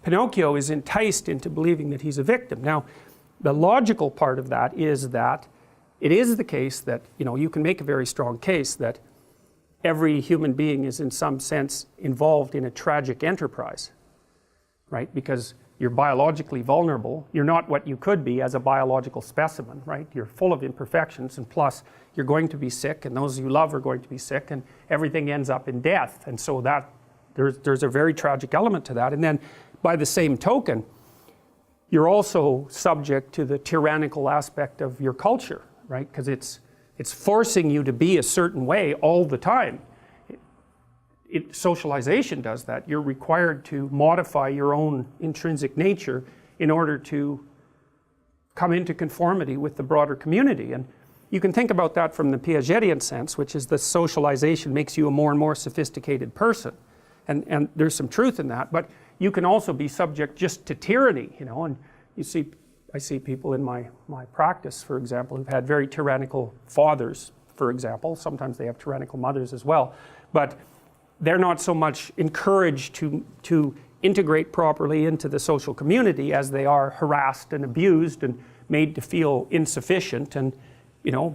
Pinocchio is enticed into believing that he's a victim. Now, the logical part of that is that it is the case that, you can make a very strong case that every human being is in some sense involved in a tragic enterprise, right? Because you're biologically vulnerable. You're not what you could be as a biological specimen, right? You're full of imperfections, and plus you're going to be sick, and those you love are going to be sick, and everything ends up in death. And so that there's a very tragic element to that. And then by the same token, you're also subject to the tyrannical aspect of your culture, right? Because it's forcing you to be a certain way all the time. Socialization does that. You're required to modify your own intrinsic nature in order to come into conformity with the broader community. And you can think about that from the Piagetian sense, which is the socialization makes you a more and more sophisticated person. And there's some truth in that. But you can also be subject just to tyranny, and I see people in my practice, for example, who've had very tyrannical fathers, for example. Sometimes they have tyrannical mothers as well. But they're not so much encouraged to integrate properly into the social community as they are harassed and abused and made to feel insufficient and,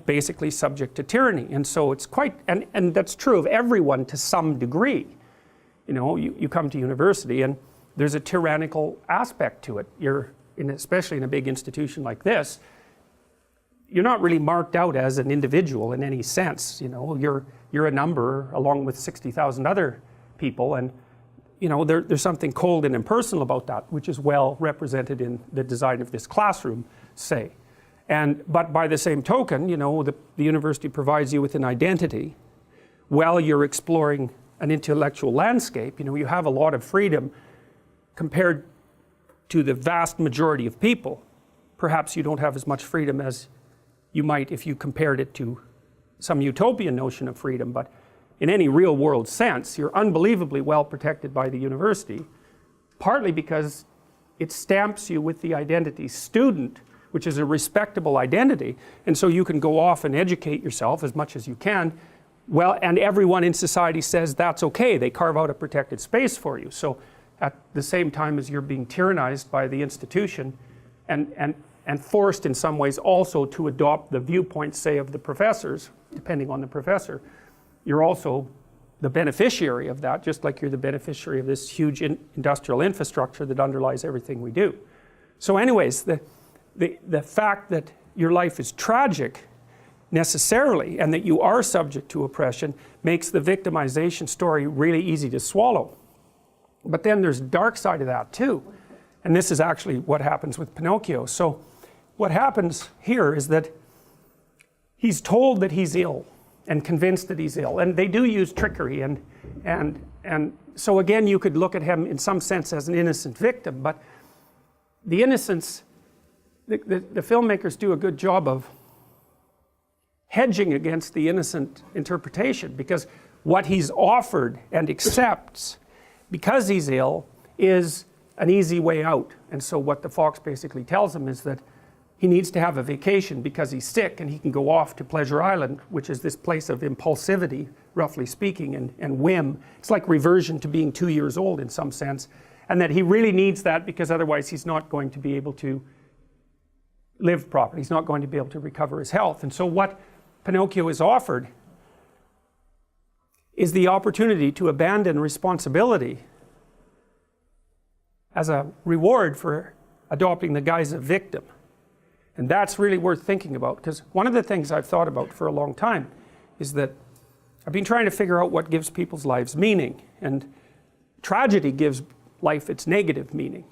basically subject to tyranny. And so it's quite, and that's true of everyone to some degree. You come to university and there's a tyrannical aspect to it. Especially in a big institution like this, you're not really marked out as an individual in any sense. You're a number along with 60,000 other people, and there's something cold and impersonal about that, which is well represented in the design of this classroom, say. But by the same token, the university provides you with an identity while you're exploring an intellectual landscape. You have a lot of freedom compared to the vast majority of people. Perhaps you don't have as much freedom as you might if you compared it to some utopian notion of freedom, but in any real world sense, you're unbelievably well protected by the university, partly because it stamps you with the identity student, which is a respectable identity, and so you can go off and educate yourself as much as you can. Well, and everyone in society says that's okay. They carve out a protected space for you. So at the same time as you're being tyrannized by the institution and forced in some ways also to adopt the viewpoints, say, of the professors, depending on the professor, you're also the beneficiary of that, just like you're the beneficiary of this huge industrial infrastructure that underlies everything we do. So anyways, the fact that your life is tragic necessarily and that you are subject to oppression makes the victimization story really easy to swallow. But then there's a dark side of that too. And this is actually what happens with Pinocchio. So what happens here is that he's told that he's ill and convinced that he's ill. And they do use trickery. And so again, you could look at him in some sense as an innocent victim. But the innocence, the filmmakers do a good job of hedging against the innocent interpretation, because what he's offered and accepts because he's ill is an easy way out. And so what the fox basically tells him is that he needs to have a vacation because he's sick, and he can go off to Pleasure Island, which is this place of impulsivity, roughly speaking, and whim. It's like reversion to being 2 years old in some sense, and that he really needs that because otherwise he's not going to be able to live properly. He's not going to be able to recover his health. And so what Pinocchio is offered is the opportunity to abandon responsibility as a reward for adopting the guise of victim. And that's really worth thinking about, because one of the things I've thought about for a long time is that I've been trying to figure out what gives people's lives meaning, and tragedy gives life its negative meaning,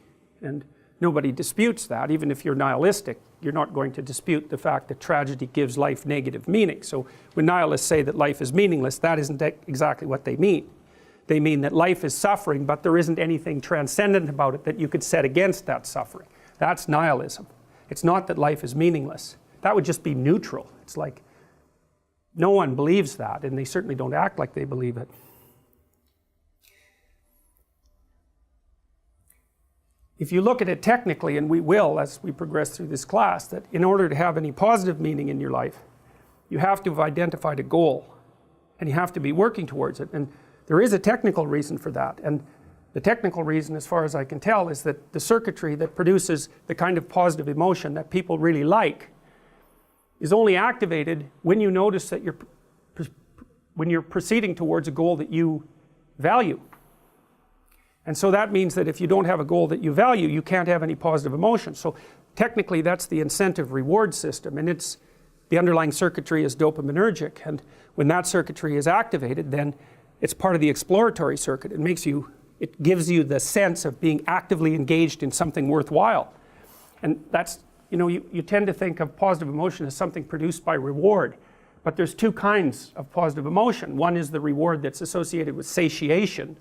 and nobody disputes that. Even if you're nihilistic, you're not going to dispute the fact that tragedy gives life negative meaning. So when nihilists say that life is meaningless, that isn't exactly what they mean. They mean that life is suffering, but there isn't anything transcendent about it that you could set against that suffering. That's nihilism. It's not that life is meaningless. That would just be neutral. It's like no one believes that, and they certainly don't act like they believe it. If you look at it technically, and we will as we progress through this class, that in order to have any positive meaning in your life, you have to have identified a goal, and you have to be working towards it. And there is a technical reason for that. And The technical reason, as far as I can tell, is that the circuitry that produces the kind of positive emotion that people really like is only activated when you notice that when you're proceeding towards a goal that you value. And so that means that if you don't have a goal that you value, you can't have any positive emotion. So technically that's the incentive reward system, and the underlying circuitry is dopaminergic, and when that circuitry is activated, then it's part of the exploratory circuit. It gives you the sense of being actively engaged in something worthwhile. And that's, you tend to think of positive emotion as something produced by reward, but there's two kinds of positive emotion. One is the reward that's associated with satiation,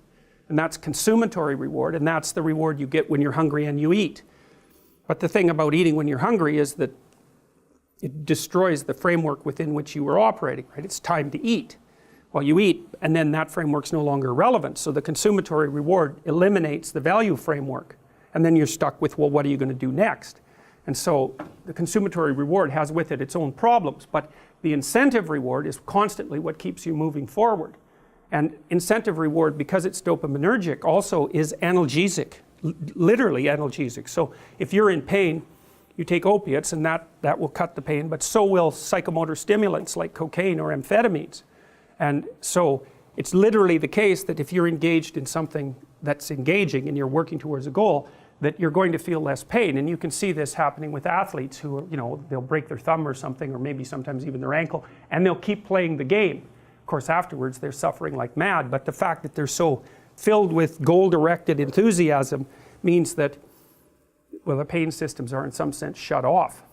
and that's consummatory reward, and that's the reward you get when you're hungry and you eat. But the thing about eating when you're hungry is that it destroys the framework within which you were operating, right? It's time to eat. Well, you eat, and then that framework's no longer relevant. So the consummatory reward eliminates the value framework, and then you're stuck with, well, what are you going to do next? And so the consummatory reward has with it its own problems, but the incentive reward is constantly what keeps you moving forward. And incentive reward, because it's dopaminergic, also is analgesic, literally analgesic. So if you're in pain, you take opiates, and that will cut the pain, but so will psychomotor stimulants like cocaine or amphetamines. And so it's literally the case that if you're engaged in something that's engaging and you're working towards a goal, that you're going to feel less pain. And you can see this happening with athletes who, they'll break their thumb or something, or maybe sometimes even their ankle, and they'll keep playing the game. Of course, afterwards they're suffering like mad, but the fact that they're so filled with goal-directed enthusiasm means that, well, the pain systems are in some sense shut off.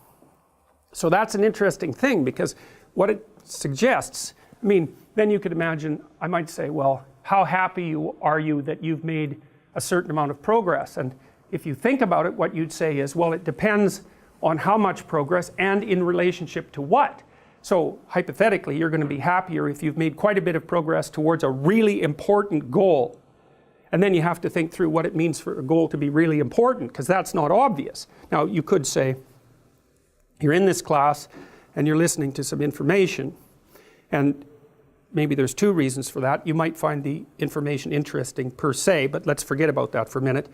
So that's an interesting thing, because what it suggests, then you could imagine, I might say, well, how happy are you that you've made a certain amount of progress? And if you think about it, what you'd say is, well, it depends on how much progress and in relationship to what. So hypothetically, you're going to be happier if you've made quite a bit of progress towards a really important goal. And then you have to think through what it means for a goal to be really important, because that's not obvious. Now, you could say, you're in this class and you're listening to some information, and maybe there's two reasons for that. You might find the information interesting per se, but let's forget about that for a minute.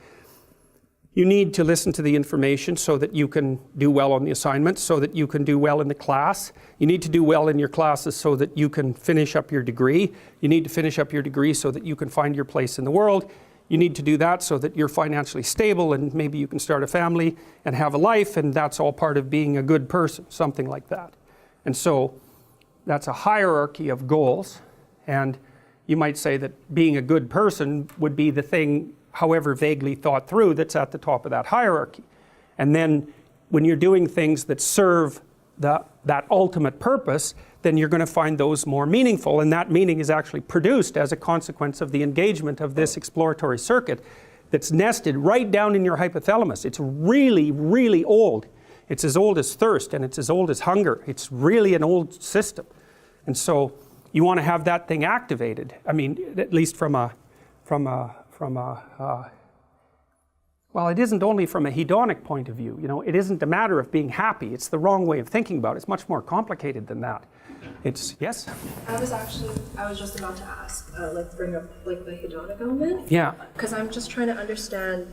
You need to listen to the information so that you can do well on the assignments, so that you can do well in the class. You need to do well in your classes so that you can finish up your degree. You need to finish up your degree so that you can find your place in the world. You need to do that so that you're financially stable, and maybe you can start a family and have a life, and that's all part of being a good person, something like that. And so that's a hierarchy of goals, and you might say that being a good person would be the thing, however vaguely thought through, that's at the top of that hierarchy. And then when you're doing things that serve that ultimate purpose, then you're going to find those more meaningful, and that meaning is actually produced as a consequence of the engagement of this exploratory circuit that's nested right down in your hypothalamus. It's really, really old. It's as old as thirst, and it's as old as hunger. It's really an old system. And so you want to have that thing activated. At least well, it isn't only from a hedonic point of view. It isn't a matter of being happy. It's the wrong way of thinking about it. It's much more complicated than that. Yes? I was just about to ask, bring up the hedonic element. Yeah. Because I'm just trying to understand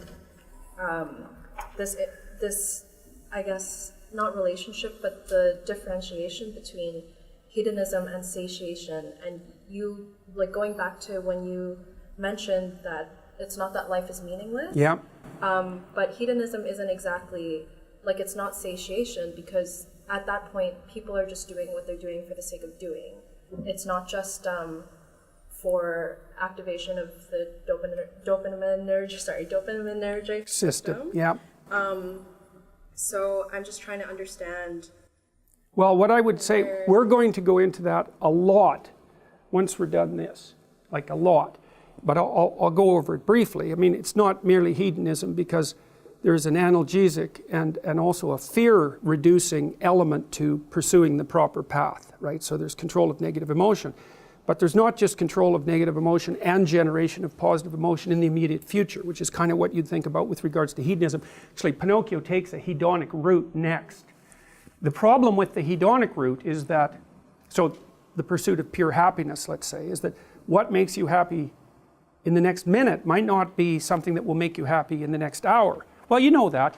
this, I guess, not relationship, but the differentiation between hedonism and satiation. And you, going back to when you mentioned that it's not that life is meaningless. Yeah. But hedonism isn't exactly, it's not satiation, because at that point, people are just doing what they're doing for the sake of doing. It's not just for activation of the dopaminergic system. Yeah. So I'm just trying to understand. Well, what I would say, we're going to go into that a lot once we're done this, a lot. But I'll go over it briefly. It's not merely hedonism, because there's an analgesic and also a fear-reducing element to pursuing the proper path, right? So there's control of negative emotion. But there's not just control of negative emotion and generation of positive emotion in the immediate future, which is kind of what you'd think about with regards to hedonism. Actually, Pinocchio takes a hedonic route next. The problem with the hedonic route is that, so the pursuit of pure happiness, let's say, is that what makes you happy in the next minute might not be something that will make you happy in the next hour. Well, you know that.